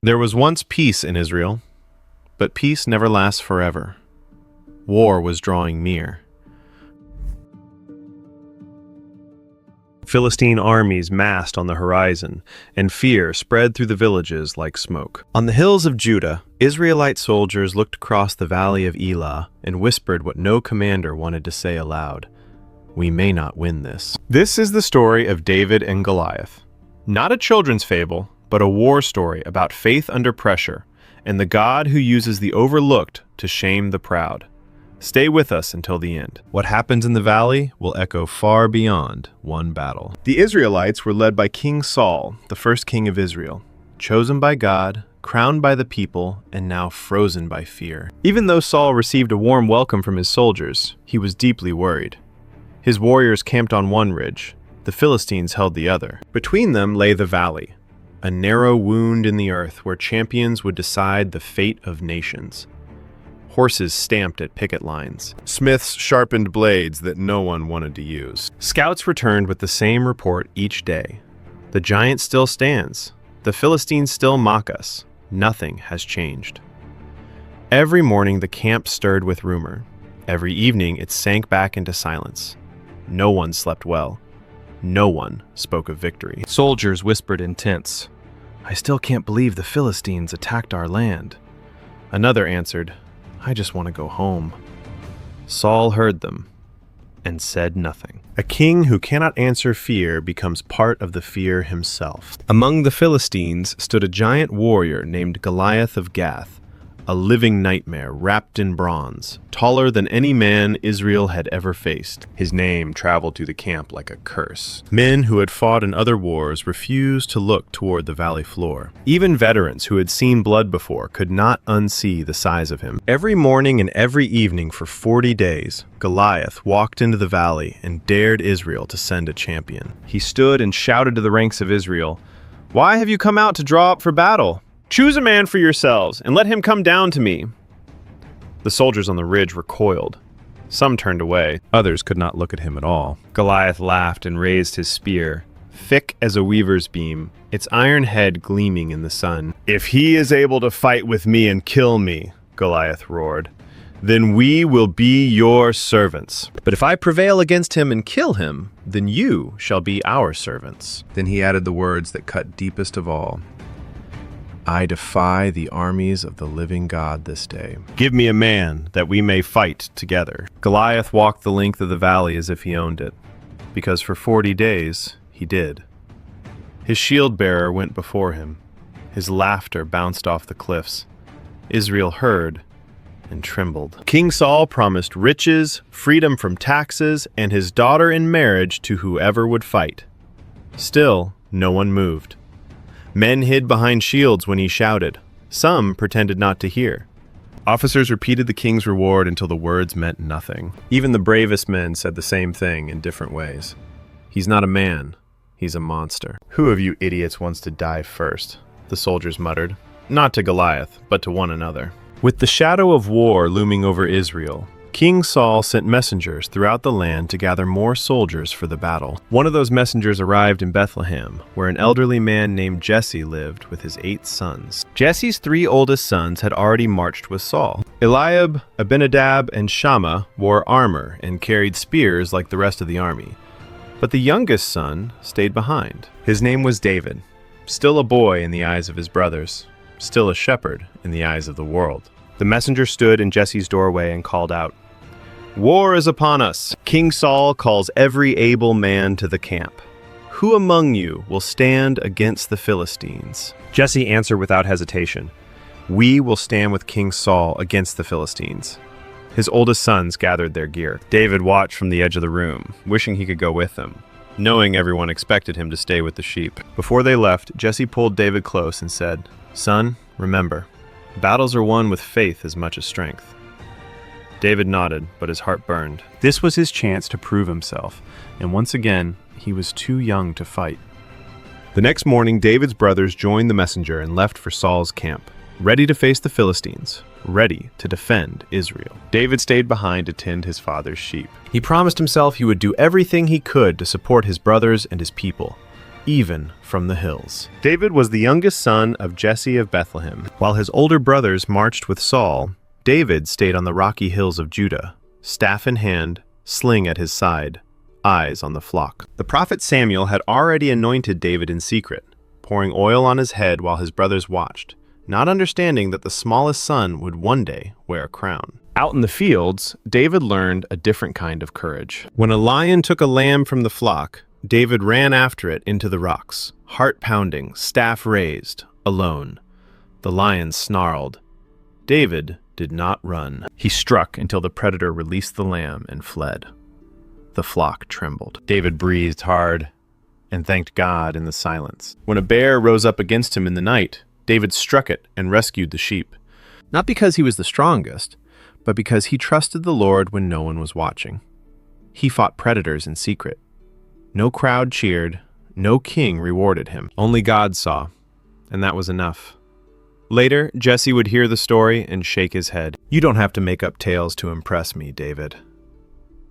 There was once peace in Israel, but peace never lasts forever. War was drawing near. Philistine armies massed on the horizon, and fear spread through the villages like smoke. On the hills of Judah, Israelite soldiers looked across the valley of Elah and whispered what no commander wanted to say aloud: "We may not win this." This is the story of David and Goliath. Not a children's fable, but a war story about faith under pressure and the God who uses the overlooked to shame the proud. Stay with us until the end. What happens in the valley will echo far beyond one battle. The Israelites were led by King Saul, the first king of Israel, chosen by God, crowned by the people, and now frozen by fear. Even though Saul received a warm welcome from his soldiers, he was deeply worried. His warriors camped on one ridge. The Philistines held the other. Between them lay the valley, a narrow wound in the earth where champions would decide the fate of nations. Horses stamped at picket lines. Smiths sharpened blades that no one wanted to use. Scouts returned with the same report each day. The giant still stands. The Philistines still mock us. Nothing has changed. Every morning the camp stirred with rumor. Every evening it sank back into silence. No one slept well. No one spoke of victory. Soldiers whispered in tents, "I still can't believe the Philistines attacked our land." Another answered, "I just want to go home." Saul heard them and said nothing. A king who cannot answer fear becomes part of the fear himself. Among the Philistines stood a giant warrior named Goliath of Gath, a living nightmare wrapped in bronze, taller than any man Israel had ever faced. His name traveled through the camp like a curse. Men who had fought in other wars refused to look toward the valley floor. Even veterans who had seen blood before could not unsee the size of him. Every morning and every evening for 40 days, Goliath walked into the valley and dared Israel to send a champion. He stood and shouted to the ranks of Israel, "Why have you come out to draw up for battle? Choose a man for yourselves, and let him come down to me." The soldiers on the ridge recoiled. Some turned away. Others could not look at him at all. Goliath laughed and raised his spear, thick as a weaver's beam, its iron head gleaming in the sun. "If he is able to fight with me and kill me," Goliath roared, "then we will be your servants. But if I prevail against him and kill him, then you shall be our servants." Then he added the words that cut deepest of all. "I defy the armies of the living God this day. Give me a man that we may fight together." Goliath walked the length of the valley as if he owned it, because for 40 days he did. His shield bearer went before him. His laughter bounced off the cliffs. Israel heard and trembled. King Saul promised riches, freedom from taxes, and his daughter in marriage to whoever would fight. Still, no one moved. Men hid behind shields when he shouted. Some pretended not to hear. Officers repeated the king's reward until the words meant nothing. Even the bravest men said the same thing in different ways. "He's not a man, he's a monster." "Who of you idiots wants to die first?" the soldiers muttered, not to Goliath, but to one another. With the shadow of war looming over Israel, King Saul sent messengers throughout the land to gather more soldiers for the battle. One of those messengers arrived in Bethlehem, where an elderly man named Jesse lived with his 8 sons. Jesse's 3 oldest sons had already marched with Saul. Eliab, Abinadab, and Shammah wore armor and carried spears like the rest of the army. But the youngest son stayed behind. His name was David, still a boy in the eyes of his brothers, still a shepherd in the eyes of the world. The messenger stood in Jesse's doorway and called out, "War is upon us. King Saul calls every able man to the camp. Who among you will stand against the Philistines?" Jesse answered without hesitation, "We will stand with King Saul against the Philistines." His oldest sons gathered their gear. David watched from the edge of the room, wishing he could go with them, knowing everyone expected him to stay with the sheep. Before they left, Jesse pulled David close and said, "Son, remember, battles are won with faith as much as strength." David nodded, but his heart burned. This was his chance to prove himself, and once again, he was too young to fight. The next morning, David's brothers joined the messenger and left for Saul's camp, ready to face the Philistines, ready to defend Israel. David stayed behind to tend his father's sheep. He promised himself he would do everything he could to support his brothers and his people. even from the hills. David was the youngest son of Jesse of Bethlehem. While his older brothers marched with Saul, David stayed on the rocky hills of Judah, staff in hand, sling at his side, eyes on the flock. The prophet Samuel had already anointed David in secret, pouring oil on his head while his brothers watched, not understanding that the smallest son would one day wear a crown. Out in the fields, David learned a different kind of courage. When a lion took a lamb from the flock, David ran after it into the rocks, heart pounding, staff raised, alone. The lion snarled. David did not run. He struck until the predator released the lamb and fled. The flock trembled. David breathed hard and thanked God in the silence. When a bear rose up against him in the night, David struck it and rescued the sheep. Not because he was the strongest, but because he trusted the Lord when no one was watching. He fought predators in secret. No crowd cheered, no king rewarded him. Only God saw, and that was enough. Later, Jesse would hear the story and shake his head. You don't have to make up tales to impress me, David.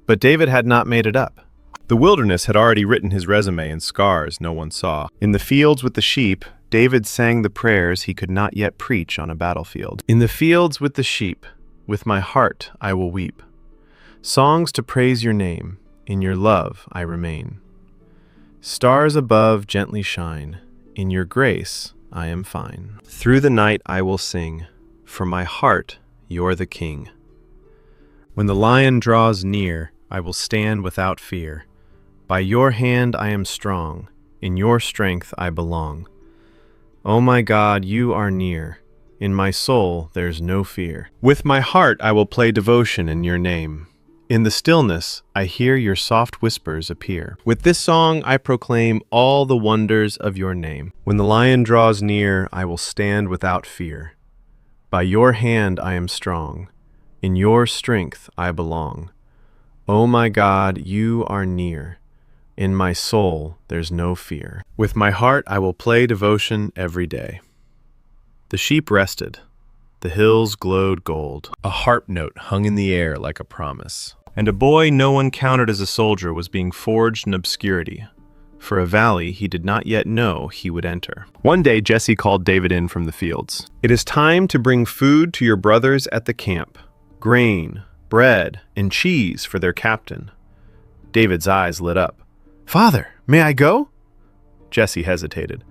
But David had not made it up. The wilderness had already written his resume in scars no one saw. In the fields with the sheep, David sang the prayers he could not yet preach on a battlefield. In the fields with the sheep, with my heart I will weep. Songs to praise your name, in your love I remain. Stars above gently shine, in your grace I am fine. Through the night I will sing, for my heart you're the king. When the lion draws near, I will stand without fear. By your hand I am strong, in your strength I belong. O my God, you are near. In my soul there's no fear. With my heart I will play devotion in your name. In the stillness I hear your soft whispers appear. With this song I proclaim all the wonders of your name. When the lion draws near, I will stand without fear. By your hand I am strong. In your strength I belong. O my God, you are near. In my soul there's no fear. With my heart I will play devotion every day. The sheep rested. The hills glowed gold. A harp note hung in the air like a promise. And a boy no one counted as a soldier was being forged in obscurity, for a valley he did not yet know he would enter. One day Jesse called David in from the fields. It is time to bring food to your brothers at the camp, grain, bread, and cheese for their captain. David's eyes lit up. Father, may I go? Jesse hesitated.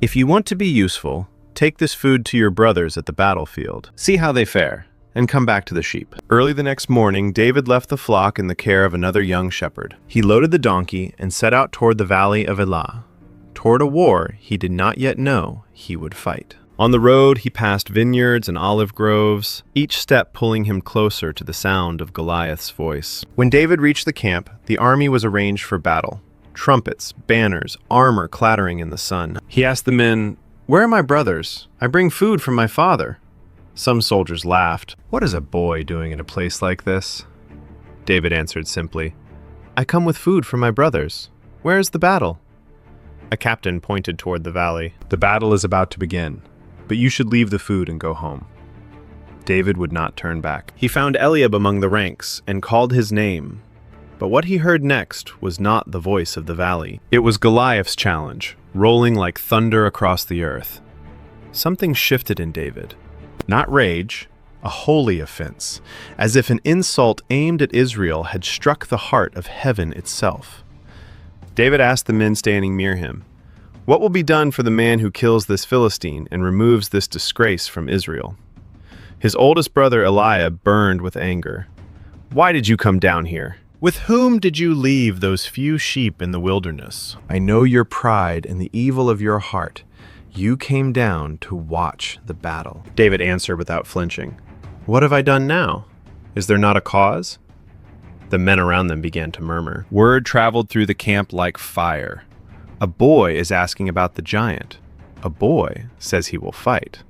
If you want to be useful, take this food to your brothers at the battlefield. See how they fare, and come back to the sheep. Early the next morning, David left the flock in the care of another young shepherd. He loaded the donkey and set out toward the valley of Elah, toward a war he did not yet know he would fight. On the road, he passed vineyards and olive groves, each step pulling him closer to the sound of Goliath's voice. When David reached the camp, the army was arranged for battle. Trumpets, banners, armor clattering in the sun. He asked the men, "Where are my brothers? I bring food from my father." Some soldiers laughed. "What is a boy doing in a place like this?" David answered simply, "I come with food from my brothers. Where is the battle?" A captain pointed toward the valley. "The battle is about to begin, but you should leave the food and go home." David would not turn back. He found Eliab among the ranks and called his name. But what he heard next was not the voice of the valley. It was Goliath's challenge, rolling like thunder across the earth. Something shifted in David. Not rage, a holy offense, as if an insult aimed at Israel had struck the heart of heaven itself. David asked the men standing near him, "What will be done for the man who kills this Philistine and removes this disgrace from Israel?" His oldest brother Eliab burned with anger. "Why did you come down here? With whom did you leave those few sheep in the wilderness? I know your pride and the evil of your heart. You came down to watch the battle." David answered without flinching, "What have I done now? Is there not a cause?" The men around them began to murmur. Word traveled through the camp like fire. A boy is asking about the giant. A boy says he will fight.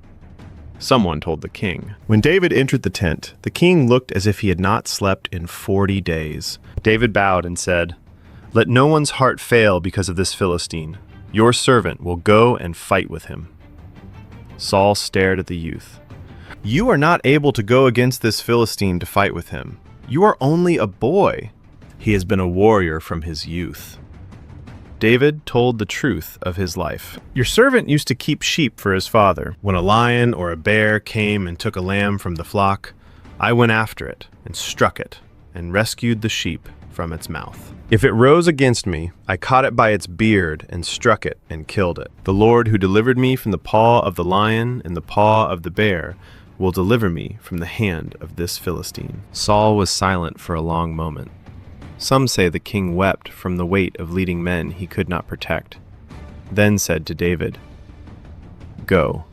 Someone told the king. When David entered the tent, the king looked as if he had not slept in 40 days. David bowed and said, "Let no one's heart fail because of this Philistine. Your servant will go and fight with him." Saul stared at the youth. "You are not able to go against this Philistine to fight with him. You are only a boy. He has been a warrior from his youth." David told the truth of his life. Your servant used to keep sheep for his father. When a lion or a bear came and took a lamb from the flock, I went after it and struck it and rescued the sheep from its mouth. If it rose against me, I caught it by its beard and struck it and killed it. The Lord who delivered me from the paw of the lion and the paw of the bear will deliver me from the hand of this Philistine. Saul was silent for a long moment. Some say the king wept from the weight of leading men he could not protect, then said to David, "Go,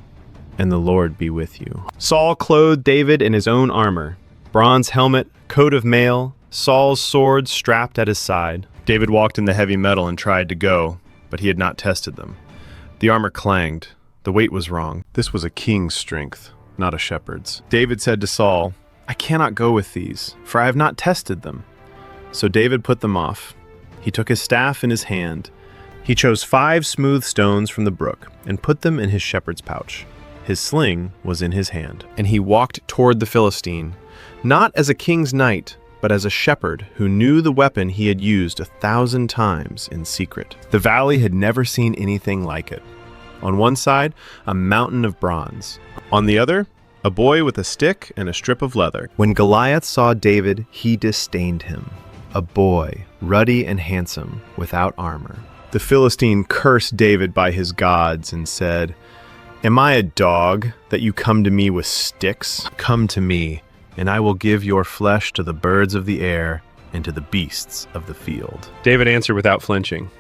and the Lord be with you." Saul clothed David in his own armor, bronze helmet, coat of mail, Saul's sword strapped at his side. David walked in the heavy metal and tried to go, but he had not tested them. The armor clanged. The weight was wrong. This was a king's strength, not a shepherd's. David said to Saul, "I cannot go with these, for I have not tested them." So David put them off. He took his staff in his hand. He chose 5 smooth stones from the brook and put them in his shepherd's pouch. His sling was in his hand. And he walked toward the Philistine, not as a king's knight, but as a shepherd who knew the weapon he had used 1,000 times in secret. The valley had never seen anything like it. On one side, a mountain of bronze. On the other, a boy with a stick and a strip of leather. When Goliath saw David, he disdained him. A boy, ruddy and handsome, without armor. The Philistine cursed David by his gods and said, "Am I a dog that you come to me with sticks? Come to me, and I will give your flesh to the birds of the air and to the beasts of the field." David answered without flinching,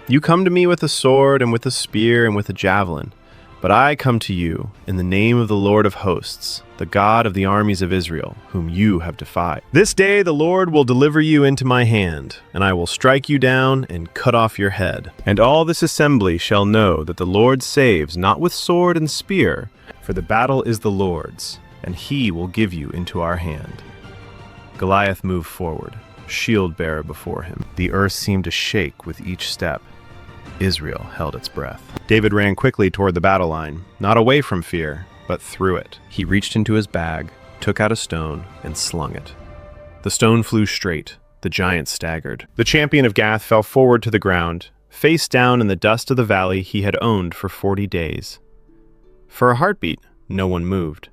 "You come to me with a sword and with a spear and with a javelin, but I come to you in the name of the Lord of hosts, the God of the armies of Israel, whom you have defied. This day the Lord will deliver you into my hand, and I will strike you down and cut off your head. And all this assembly shall know that the Lord saves not with sword and spear, for the battle is the Lord's, and he will give you into our hand." Goliath moved forward, shield-bearer before him. The earth seemed to shake with each step. Israel held its breath. David ran quickly toward the battle line, not away from fear, but through it. He reached into his bag, took out a stone, and slung it. The stone flew straight. The giant staggered. The champion of Gath fell forward to the ground, face down in the dust of the valley he had owned for 40 days. For a heartbeat, no one moved.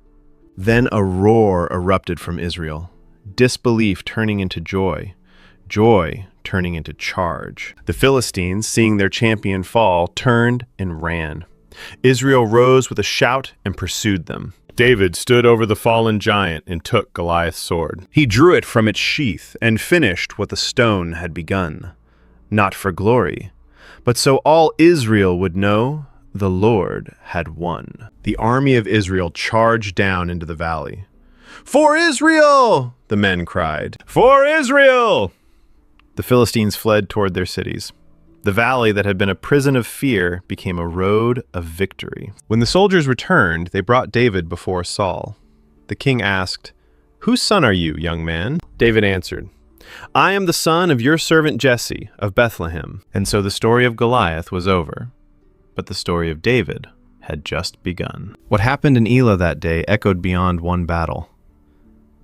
Then a roar erupted from Israel, disbelief turning into joy, joy turning into charge. The Philistines, seeing their champion fall, turned and ran. Israel rose with a shout and pursued them. David stood over the fallen giant and took Goliath's sword. He drew it from its sheath and finished what the stone had begun. Not for glory, but so all Israel would know the Lord had won. The army of Israel charged down into the valley. "For Israel!" the men cried. "For Israel!" The Philistines fled toward their cities. The valley that had been a prison of fear became a road of victory. When the soldiers returned, they brought David before Saul. The king asked, "Whose son are you, young man?" David answered, "I am the son of your servant Jesse of Bethlehem." And so the story of Goliath was over, but the story of David had just begun. What happened in Elah that day echoed beyond one battle.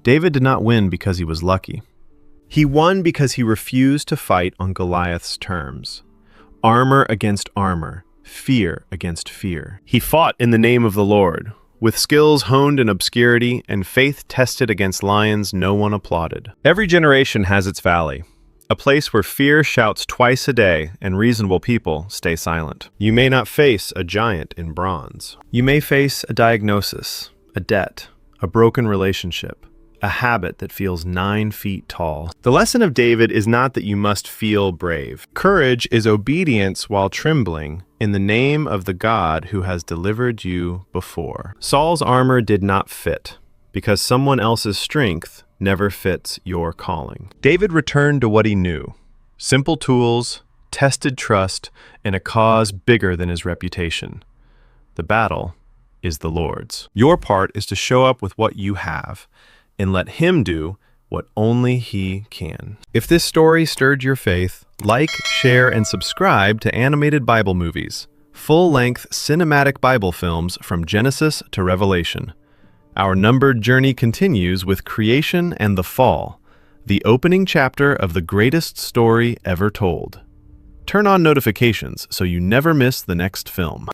David did not win because he was lucky. He won because he refused to fight on Goliath's terms. Armor against armor, fear against fear. He fought in the name of the Lord, with skills honed in obscurity and faith tested against lions no one applauded. Every generation has its valley, a place where fear shouts twice a day and reasonable people stay silent. You may not face a giant in bronze. You may face a diagnosis, a debt, a broken relationship, a habit that feels 9 feet tall. The lesson of David is not that you must feel brave. Courage is obedience while trembling in the name of the God who has delivered you before. Saul's armor did not fit because someone else's strength never fits your calling. David returned to what he knew: simple tools, tested trust, and a cause bigger than his reputation. The battle is the Lord's. Your part is to show up with what you have and let him do what only he can. If this story stirred your faith, like, share, and subscribe to Animated Bible Movies, full-length cinematic Bible films from Genesis to Revelation. Our numbered journey continues with creation and the fall, the opening chapter of the greatest story ever told. turn on notifications so you never miss the next film.